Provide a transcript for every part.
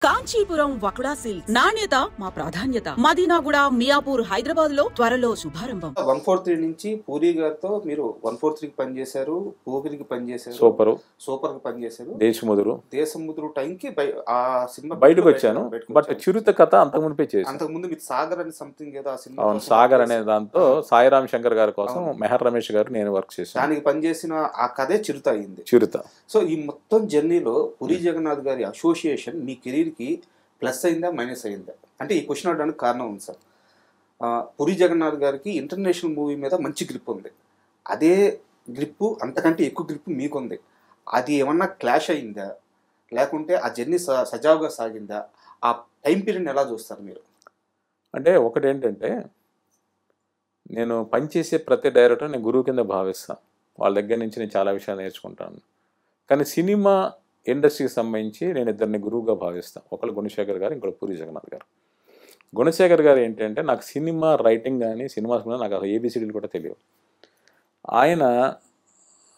Kanchipuram వకుడా silks నాణ్యత మా ప్రాధాన్యత. మదీనాగూడ, మియాపూర్, హైదరాబాద్ లో త్వరలో శుభారంభం. 143 నుంచి పూరి గారితో మీరు 143 కి పనిచేశారు, పోగిరికి పనిచేశారు, సూపర్ కి పనిచేశారు, దేశముద్రు టైంకి ఆ సినిమా బయటకు వచ్చాను. బట్ చిరుత కథ అంతకుముందే చేశాను. అంతకుముందు మీరు సాగర్ అని సంథింగ్ ఏదో ఆ సినిమా. అవును, సాగర్ అనే దాంతో సాయిరామ్ శంకర్ గారి కోసం మెహర్ రమేష్ గారు నేను వర్క్ చేశాను. దానికి పనిచేసిన ఆ కథే చిరుత అయింది. సో ఈ మొత్తం జర్నీలో పూరి జగన్నాథ్ గారి అసోసియేషన్ మీ కెరీర్ కి ప్లస్ అయిందా మైనస్ అయిందా అంటే ఈ క్వశ్చన్ అడడానికి కారణం ఉంది సార్. పూరి జగన్నాథ్ గారికి ఇంటర్నేషనల్ మూవీ మీద మంచి గ్రిప్ ఉంది, అదే గ్రిప్ అంతకంటే ఎక్కువ గ్రిప్ మీకుంది. అది ఏమన్నా క్లాష్ అయిందా లేకుంటే ఆ జర్నీ సజావుగా సాగిందా? ఆ టైం పీరియడ్ ఎలా చూస్తారు మీరు? అంటే ఒకటి ఏంటంటే, నేను పనిచేసే ప్రతి డైరెక్టర్ నేను గురువు కింద భావిస్తాను. వాళ్ళ దగ్గర నుంచి నేను చాలా విషయాలు నేర్చుకుంటాను. కానీ సినిమా ఇండస్ట్రీకి సంబంధించి నేను ఇద్దరిని గురువుగా భావిస్తాను. ఒకళ్ళు గుణశేఖర్ గారు, ఇంకొకరు పూరి జగన్నాథ్ గారు. గుణశేఖర్ గారు ఏంటంటే, నాకు సినిమా రైటింగ్ కానీ సినిమా నాకు ఏబిసిడీలు కూడా తెలియవు. ఆయన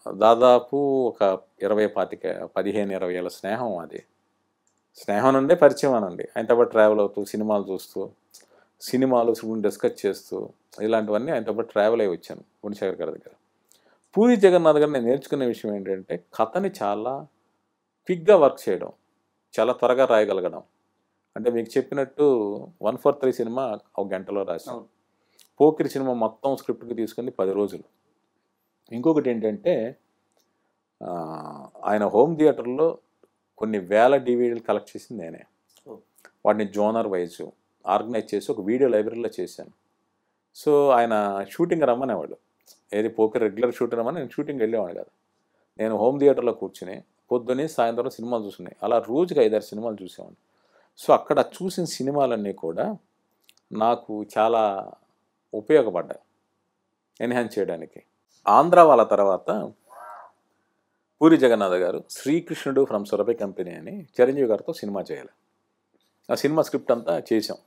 దాదాపు ఒక 15-20 ఏళ్ళ స్నేహం. అది స్నేహం నుండే పరిచయం అనండి. ఆయనతో పాటు ట్రావెల్ అవుతూ, సినిమాలు చూస్తూ, సినిమాలు డిస్కస్ చేస్తూ, ఇలాంటివన్నీ ఆయనతో పాటు ట్రావెల్ అయ్యి వచ్చాను గుణశేఖర్ గారి దగ్గర. పూరి జగన్నాథ్ గారు నేను నేర్చుకునే విషయం ఏంటంటే, కథని చాలా క్విక్గా వర్క్ చేయడం, చాలా త్వరగా రాయగలగడం. అంటే మీకు చెప్పినట్టు 143 సినిమా ఒక గంటలో రాశాం. పోకిరి సినిమా మొత్తం స్క్రిప్ట్కి తీసుకుని 10 రోజులు. ఇంకొకటి ఏంటంటే, ఆయన హోమ్ థియేటర్లో కొన్ని వేల డివిడీలు కలెక్ట్ చేసింది నేనే. వాటిని జోనర్ వైజ్ ఆర్గనైజ్ చేసి ఒక వీడియో లైబ్రరీలో చేశాను. సో ఆయన షూటింగ్ రమ్మనేవాడు, ఏది పోకిరి రెగ్యులర్ షూటింగ్ రమ్మని నేను షూటింగ్ వెళ్ళేవాడు కదా. నేను హోమ్ థియేటర్లో కూర్చుని పొద్దున్నే సాయంత్రం సినిమాలు చూస్తున్నాయి. అలా రోజుకి 5-6 సినిమాలు చూసేవాడిని. సో అక్కడ చూసిన సినిమాలన్నీ కూడా నాకు చాలా ఉపయోగపడ్డాయి ఎన్హాన్స్ చేయడానికి. ఆంధ్ర వాళ్ళ తర్వాత పూరి జగన్నాథ్ గారు శ్రీకృష్ణుడు ఫ్రమ్ సురభి కంపెనీ అని చిరంజీవి గారితో సినిమా చేయాలి. ఆ సినిమా స్క్రిప్ట్ అంతా చేసాం.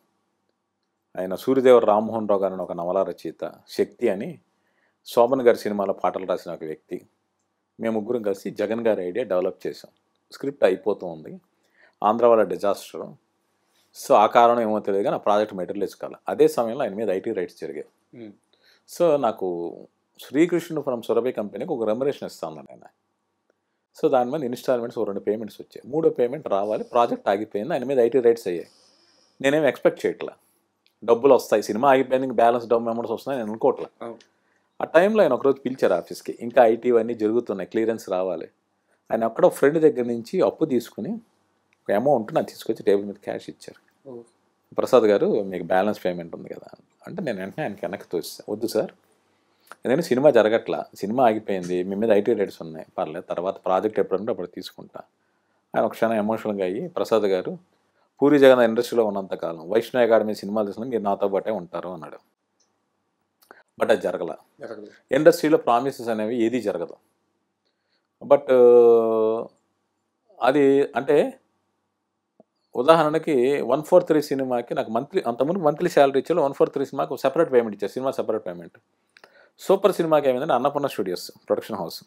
ఆయన సూర్యదేవర రామ్మోహన్ రావు గారిని ఒక నవల రచయిత, శక్తి అని శోభన్ గారి సినిమాలో పాటలు రాసిన ఒక వ్యక్తి, మేము ముగ్గురం కలిసి జగన్ గారి ఐడియా డెవలప్ చేసాం. స్క్రిప్ట్ అయిపోతూ ఉంది. ఆంధ్ర వాళ్ళ డిజాస్టర్. సో ఆ కారణం ఏమో తెలియదు కానీ ఆ ప్రాజెక్ట్ మెటీరియల్ ఇచ్చుకోవాలి. అదే సమయంలో ఆయన మీద ఐటీ రైట్స్ జరిగాయి. సో నాకు శ్రీకృష్ణుడు ఫ్రమ్ సురభి కంపెనీకి ఒక రెమ్యునరేషన్ ఇస్తాను ఆయన. సో దాని మీద ఇన్స్టాల్మెంట్స్ 2 పేమెంట్స్ వచ్చాయి. 3వ పేమెంట్ రావాలి, ప్రాజెక్ట్ ఆగిపోయింది, ఆయన మీద ఐటీ రైట్స్ అయ్యాయి. నేనేం ఎక్స్పెక్ట్ చేయట్లా డబ్బులు వస్తాయి, సినిమా ఆగిపోయింది, బ్యాలెన్స్ డబ్బు అమౌంట్స్ వస్తున్నాయి నేను అనుకోవట్లా. ఆ టైంలో ఆయన ఒకరోజు పిలిచారు ఆఫీస్కి, ఇంకా ఐటీ అన్నీ జరుగుతున్నాయి, క్లియరెన్స్ రావాలి. ఆయన అక్కడ ఫ్రెండ్ దగ్గర నుంచి అప్పు తీసుకుని ఒక అమౌంట్ నాకు తీసుకొచ్చి టేబుల్ మీద క్యాష్ ఇచ్చారు. ప్రసాద్ గారు మీకు బ్యాలెన్స్ పేమెంట్ ఉంది కదా అంటే, నేను వెంటనే ఆయనకి వెనక్కి తోస్తాను, వద్దు సార్ ఎందుకంటే సినిమా జరగట్లా, సినిమా ఆగిపోయింది, మీ మీద ఐటీ రేట్స్ ఉన్నాయి, పర్లేదు తర్వాత ప్రాజెక్ట్ ఎప్పుడంటే అప్పుడు తీసుకుంటా. ఆయన ఒక క్షణం ఎమోషనల్గా అయ్యి, ప్రసాద్ గారు పూరి జగన్నాథ్ ఇండస్ట్రీలో ఉన్నంతకాలం వైష్ణవ్ అకాడమీ సినిమాలు తీసుకుని మీరు నాతో పాటే ఉంటారు అన్నాడు. బట్ అది జరగల. ఇండస్ట్రీలో ప్రామిసెస్ అనేవి ఏది జరగదు. బట్ అది అంటే ఉదాహరణకి 143 సినిమాకి నాకు అంతకుముందు మంత్లీ శాలరీ ఇచ్చారు. 143 సినిమాకి సెపరేట్ పేమెంట్ ఇచ్చారు, సినిమా సెపరేట్ పేమెంట్. సూపర్ సినిమాకి ఏమైందంటే Annapurna studios production house.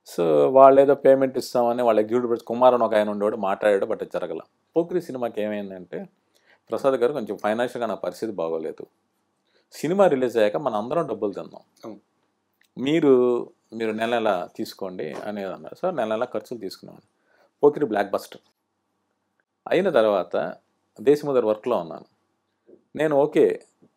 So వాళ్ళు ఏదో పేమెంట్ ఇస్తామని వాళ్ళ ఎగ్జిక్యూటివ్ కుమార్ అని ఒక ఆయన ఉండేవాడు, మాట్లాడాడు, బట్ అది జరగల. పోకిరి సినిమాకి ఏమైందంటే, ప్రసాద్ గారు కొంచెం ఫైనాన్షియల్గా నా పరిస్థితి బాగోలేదు, సినిమా రిలీజ్ అయ్యాక మన అందరం డబ్బులు తిందాం, మీరు నెల తీసుకోండి అనేది అన్నారు. సార్ నెల ఖర్చులు తీసుకున్నాను. పోకిరి బ్లాక్ బస్టర్ అయిన తర్వాత దేశముద్ర వర్క్లో ఉన్నాను నేను. ఓకే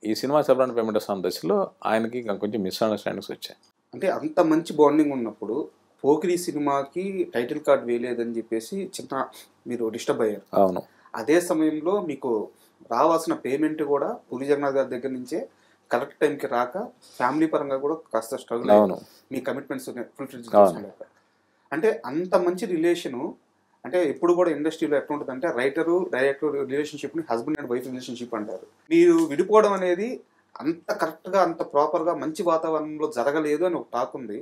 ఈ సినిమా సెపరేట్ పేమెంట్ వస్తున్న దశలో ఆయనకి కొంచెం మిస్అండర్స్టాండింగ్స్ వచ్చాయి. అంటే అంత మంచి బాండింగ్ ఉన్నప్పుడు పోకిరి సినిమాకి టైటిల్ కార్డ్ వేయలేదని చెప్పేసి మీరు డిస్టర్బ్ అయ్యారు. అవును. అదే సమయంలో మీకు రావాల్సిన పేమెంట్ కూడా పూరి జగన్నాథ్ గారి దగ్గర నుంచే కరెక్ట్ టైంకి రాక ఫ్యామిలీ పరంగా కూడా కాస్త స్ట్రగుల్ అయ్యాను, మీ కమిట్మెంట్స్ ఫుల్ఫిల్ చేసుకోలేక. అంటే అంత మంచి రిలేషను అంటే ఎప్పుడు కూడా ఇండస్ట్రీలో ఎట్లా ఉంటుంది అంటే, రైటరు డైరెక్టర్ రిలేషన్షిప్ని హస్బెండ్ అండ్ వైఫ్ రిలేషన్షిప్ అంటారు. మీరు విడిపోవడం అనేది అంత కరెక్ట్గా అంత ప్రాపర్గా మంచి వాతావరణంలో జరగలేదు అని ఒక టాక్ ఉంది,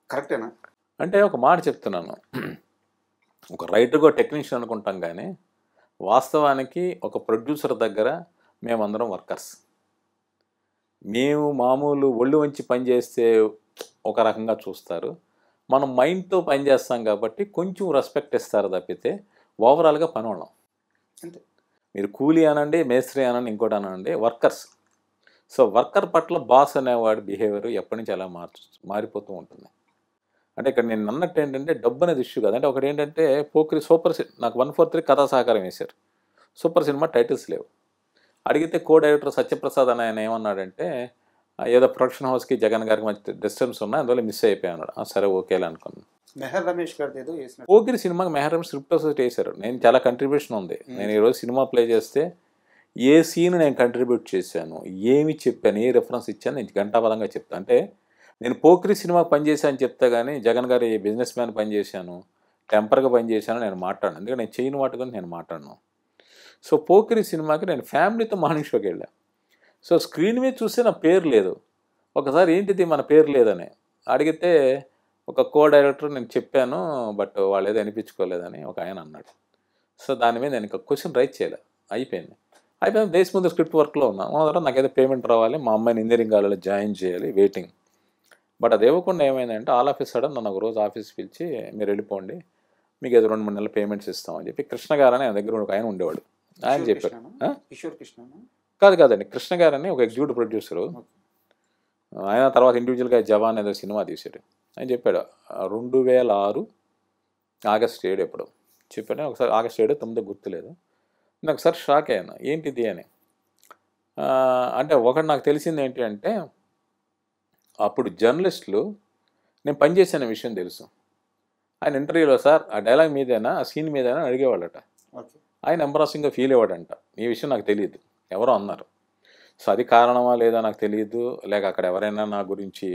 కరెక్టేనా? అంటే ఒక మాట చెప్తున్నాను, ఒక రైటర్గా టెక్నీషియన్ అనుకుంటాం కానీ వాస్తవానికి ఒక ప్రొడ్యూసర్ దగ్గర మేమందరం వర్కర్స్. మేము మామూలు ఒళ్ళు వంచి పనిచేస్తే ఒక రకంగా చూస్తారు, మనం మైండ్తో పనిచేస్తాం కాబట్టి కొంచెం రెస్పెక్ట్ ఇస్తారు తప్పితే ఓవరాల్గా పని వాళ్ళం. అంతే. మీరు కూలీ అనండి, మేస్త్రి అనండి, ఇంకోటి అనండి, వర్కర్స్. సో వర్కర్ పట్ల బాస్ అనేవాడి బిహేవియర్ ఎప్పటి నుంచి అలా మారిపోతూ ఉంటుంది. అంటే ఇక్కడ నేను అన్నట్టు ఏంటంటే డబ్బు అనేది ఇష్యూ కాదు. అంటే ఒకటి ఏంటంటే పోకిరి సూపర్ నాకు 143 కథా సహకారం వేశారు. సూపర్ సినిమా టైటిల్స్ లేవు. అడిగితే కో డైరెక్టర్ సత్యప్రసాద్ అని ఆయన ఏమన్నాడంటే ఏదో ప్రొడక్షన్ హౌస్కి జగన్ గారికి మంచి డిస్టెన్స్ ఉన్నాయి, అందువల్ల మిస్ అయిపోయాయి అన్నాడు. సరే ఓకేలే అనుకున్నాను. మెహర్ రమేష్ గారిది ఏదో వేసిన పోకిరి సినిమాకి మెహర్ రమేష్ స్క్రిప్ట్ ఒకటి వేశారు. నేను చాలా కంట్రిబ్యూషన్ ఉంది. నేను ఈరోజు సినిమా ప్లే చేస్తే ఏ సీన్ నేను కంట్రిబ్యూట్ చేశాను, ఏమి చెప్పాను, ఏ రెఫరెన్స్ ఇచ్చాను నేను గంటాపదంగా చెప్తాను. అంటే నేను పోకిరి సినిమాకి పనిచేశాను చెప్తా కానీ జగన్ గారి బిజినెస్ మ్యాన్ పనిచేశాను, టెంపర్గా పనిచేశాను నేను మాట్లాడను. ఎందుకంటే నేను చేయని వాటి గురించి నేను మాట్లాడను. సో పోకిరి సినిమాకి నేను ఫ్యామిలీతో మార్నింగ్ షోకి వెళ్ళాను. సో స్క్రీన్ మీద చూస్తే నా పేరు లేదు. ఒకసారి ఏంటిది మన పేరు లేదని అడిగితే ఒక కో డైరెక్టర్ నేను చెప్పాను, బట్ వాళ్ళు ఏదో అనిపించుకోలేదని ఒక ఆయన అన్నాడు. సో దాని మీద నేను ఇంకా క్వశ్చన్ రైట్ చేయలేదు. అయిపోయింది. దేశ ముందు స్క్రిప్ట్ వర్క్లో ఉన్నాను. నాకేదో పేమెంట్ రావాలి, మా అమ్మాయిని ఇంజనీరింగ్ కాలేజ్లో జాయిన్ చేయాలి, వెయిటింగ్. బట్ అది ఇవ్వకుండా ఏమైందంటే ఆల్ ఆఫ్ ఎ సడన్ నన్ను ఒక రోజు ఆఫీస్కి పిలిచి మీరు వెళ్ళిపోండి, మీకు ఏదో 2-3 నెలల పేమెంట్స్ ఇస్తామని చెప్పి కృష్ణ గారు అని ఆయన దగ్గర ఒక ఆయన ఉండేవాడు. ఆయన చెప్పారు. కిషోర్ కృష్ణ కాదండి, కృష్ణ గారు అని ఒక ఎగ్జిక్యూటివ్ ప్రొడ్యూసరు. ఆయన తర్వాత ఇండివిజువల్గా జవాన్ ఏదో సినిమా తీశాడు. ఆయన చెప్పాడు 2006 ఆగస్ట్ 7 ఎప్పుడు చెప్పాడు. ఒకసారి ఆగస్ట్ 7, 9 గుర్తులేదు. నేను ఒకసారి షాక్ అయ్యాను, ఏంటిది అని. అంటే ఒకటి నాకు తెలిసింది ఏంటి అంటే అప్పుడు జర్నలిస్టులు నేను పనిచేసిన విషయం తెలుసు. ఆయన ఇంటర్వ్యూలో సార్ ఆ డైలాగ్ మీదేనా, ఆ సీన్ మీదేనా అడిగేవాళ్ళట. ఆయన ఎంబరాసింగ్గా ఫీల్ అయ్యాడంట. ఈ విషయం నాకు తెలియదు, ఎవరో అన్నారు. సో అది కారణమా లేదా నాకు తెలియదు, లేక అక్కడ ఎవరైనా నా గురించి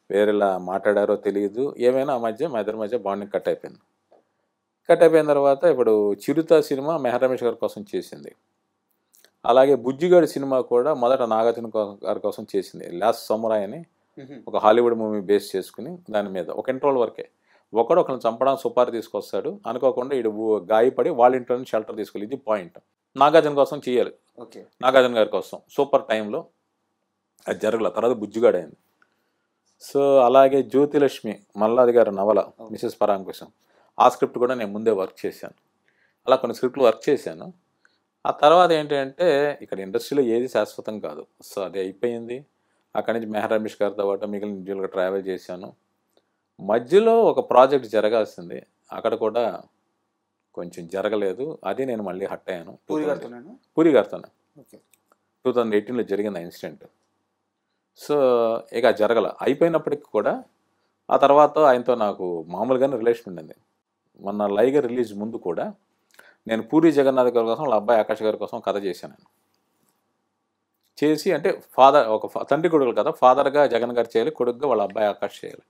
వేరేలా మాట్లాడారో తెలియదు. ఏమైనా మా ఇద్దరి మధ్య బాండింగ్ కట్ అయిపోయింది. కట్ అయిపోయిన తర్వాత ఇప్పుడు చిరుత సినిమా మెహర్ రమేష్ గారి కోసం చేసింది. అలాగే బుజ్జిగాడి సినిమా కూడా మొదట నాగార్జున గారి కోసం చేసింది. లాస్ట్ సమురాయ్ అని ఒక హాలీవుడ్ మూవీ బేస్ చేసుకుని దాని మీద ఒక ఇంట్రోల్ వరకే. ఒకరిని చంపడానికి సుపారీ తీసుకొస్తాడు, అనుకోకుండా ఇడు గాయపడి వాళ్ళ ఇంట్లో నుంచి షెల్టర్ తీసుకెళ్ళి. ఇది పాయింట్. నాగార్జున కోసం చేయాలి, నాగార్జున గారి కోసం సూపర్ టైంలో అది జరగల. తర్వాత బుజ్జిగాడు అయింది. సో అలాగే జ్యోతిలక్ష్మి మల్లాది గారి నవల మిసెస్ పరాంకుశం, ఆ స్క్రిప్ట్ కూడా నేను ముందే వర్క్ చేశాను. అలా కొన్ని స్క్రిప్ట్లు వర్క్ చేశాను. ఆ తర్వాత ఏంటంటే ఇక్కడ ఇండస్ట్రీలో ఏది శాశ్వతం కాదు. సో అది అయిపోయింది. అక్కడి నుంచి మెహర్ రమేష్ గారితో పాటు మిగిలిన ఇండివిజువల్గా ట్రావెల్ చేశాను. మధ్యలో ఒక ప్రాజెక్ట్ జరగాల్సింది, అక్కడ కూడా కొంచెం జరగలేదు. అది నేను మళ్ళీ హట్ అయ్యాను. పూరి గారితోనే 2018లో జరిగింది ఆ ఇన్సిడెంట్. సో ఇక జరగల. అయిపోయినప్పటికి కూడా ఆ తర్వాత ఆయనతో నాకు మామూలుగానే రిలేషన్ ఉండింది. మొన్న లైగర్ రిలీజ్ ముందు కూడా నేను పూరి జగన్నాథ్ గారి కోసం వాళ్ళ అబ్బాయి ఆకాష్ గారి కోసం కథ చేశాను. నేను చేసి అంటే ఫాదర్ ఒక తండ్రి కొడుకులు కదా, ఫాదర్గా జగన్ గారు చేయాలి, కొడుకుగా వాళ్ళ అబ్బాయి ఆకాష్ చేయాలి.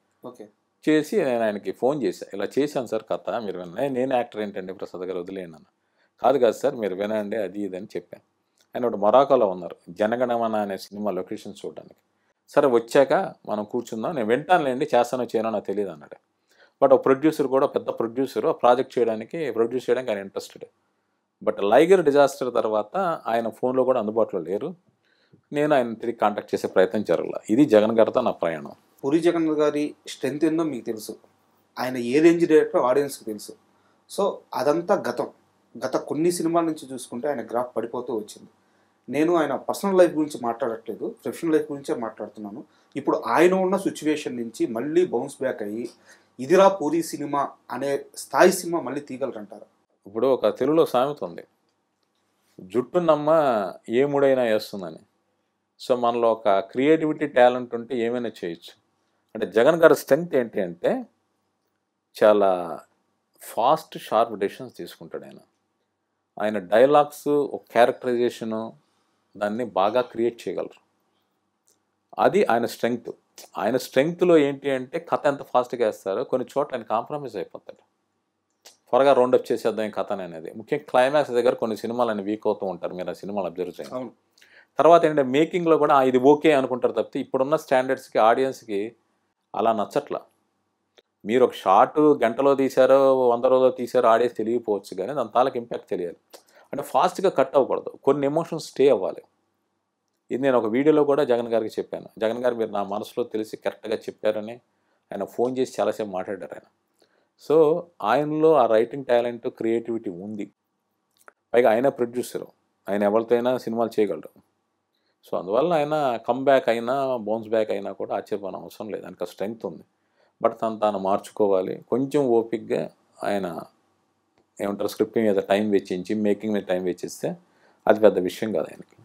చేసి నేను ఆయనకి ఫోన్ చేశాను, ఇలా చేశాను సార్ కథ, మీరు వినండి. నేను యాక్టర్ ఏంటండి ప్రసాద్ గారు వదిలేను అన్న. కాదు సార్ మీరు వినండి అది ఇది అని చెప్పాను. ఆయన ఒకటి మొరాకోలో ఉన్నారు, జనగణమన అనే సినిమా లొకేషన్ చూడడానికి. సరే వచ్చాక మనం కూర్చుందాం, నేను వింటానులేండి, చేస్తానో చేయనో నాకు తెలియదు అన్నాడు. బట్ ఒక ప్రొడ్యూసర్ కూడా పెద్ద ప్రొడ్యూసర్ ప్రాజెక్ట్ ప్రొడ్యూస్ చేయడానికి ఆయన ఇంట్రెస్టెడ్. బట్ లైగర్ డిజాస్టర్ తర్వాత ఆయన ఫోన్లో కూడా అందుబాటులో లేరు. నేను ఆయన తిరిగి కాంటాక్ట్ చేసే ప్రయత్నం జరగల. ఇది జగన్ గారితో నా ప్రయాణం. పూరి జగన్ గారి స్ట్రెంత్ ఏందో మీకు తెలుసు, ఆయన ఏ రేంజ్ డైరెక్టర్ ఆడియన్స్కి తెలుసు. సో అదంతా గత కొన్ని సినిమాల నుంచి చూసుకుంటే ఆయన గ్రాఫ్ పడిపోతూ వచ్చింది. నేను ఆయన పర్సనల్ లైఫ్ గురించి మాట్లాడట్లేదు, ప్రొఫెషనల్ లైఫ్ గురించే మాట్లాడుతున్నాను. ఇప్పుడు ఆయన ఉన్న సిచ్యువేషన్ నుంచి మళ్ళీ బౌన్స్ బ్యాక్ అయ్యి ఇదిరా పూరి సినిమా అనే స్థాయి సినిమా మళ్ళీ తీయగలరంటారు? ఇప్పుడు ఒక తెలుగులో సామెత ఉంది, జుట్టున్నమ్మ ఏ ముడైనా వేస్తుందని. సో మనలో ఒక క్రియేటివిటీ టాలెంట్ ఉంటే ఏమైనా చేయొచ్చు. అంటే జగన్ గారి స్ట్రెంగ్త్ ఏంటి అంటే చాలా ఫాస్ట్ షార్ప్ డెసిషన్స్ తీసుకుంటాడు. ఆయన డైలాగ్స్ ఒక క్యారెక్టరైజేషను దాన్ని బాగా క్రియేట్ చేయగలరు. అది ఆయన స్ట్రెంగ్త్. ఆయన స్ట్రెంగ్త్లో ఏంటి అంటే కథ ఎంత ఫాస్ట్గా వేస్తారో కొన్ని చోట్ల ఆయన కాంప్రమైజ్ అయిపోతాడు. త్వరగా రౌండప్ చేసేద్దాం ఈ కథని అనేది. ముఖ్యంగా క్లైమాక్స్ దగ్గర కొన్ని సినిమాలు ఆయన వీక్ అవుతూ ఉంటారు, మీరు ఆ సినిమాలు అబ్జర్వ్ చేయండి. తర్వాత ఏంటంటే మేకింగ్లో కూడా ఇది ఓకే అనుకుంటారు తప్పితే ఇప్పుడున్న స్టాండర్డ్స్కి ఆడియన్స్కి అలా నచ్చట్లా. మీరు ఒక షార్ట్ గంటలో తీశారో 100 రోజులో తీశారో ఆడియన్స్ తెలియకపోవచ్చు, కానీ దాని తాలూకు ఇంపాక్ట్ తెలియాలి. అంటే ఫాస్ట్గా కట్ అవ్వకూడదు, కొన్ని ఎమోషన్స్ స్టే అవ్వాలి. ఇది నేను ఒక వీడియోలో కూడా జగన్ గారికి చెప్పాను. జగన్ గారు మీరు నా మనసులో తెలిసి కరెక్ట్గా చెప్పారని ఆయన ఫోన్ చేసి చాలాసేపు మాట్లాడారు ఆయన. సో ఆయనలో ఆ రైటింగ్ టాలెంట్ క్రియేటివిటీ ఉంది. పైగా ఆయన ప్రొడ్యూసరు, ఆయన ఎవరితో అయినా సినిమాలు చేయగలడు. సో అందువల్ల ఆయన కమ్బ్యాక్ అయినా బౌన్స్ బ్యాక్ అయినా కూడా ఆశ్చర్యపోవడం అవసరం లేదు, ఆయనకు ఆ స్ట్రెంగ్త్ ఉంది. బట్ తాను మార్చుకోవాలి, కొంచెం ఓపిక్గా ఆయన ఏమంటారు స్క్రిప్టింగ్ మీద టైం వెచ్చించి మేకింగ్ మీద టైం వెచ్చిస్తే అది పెద్ద విషయం కాదు ఆయనకి.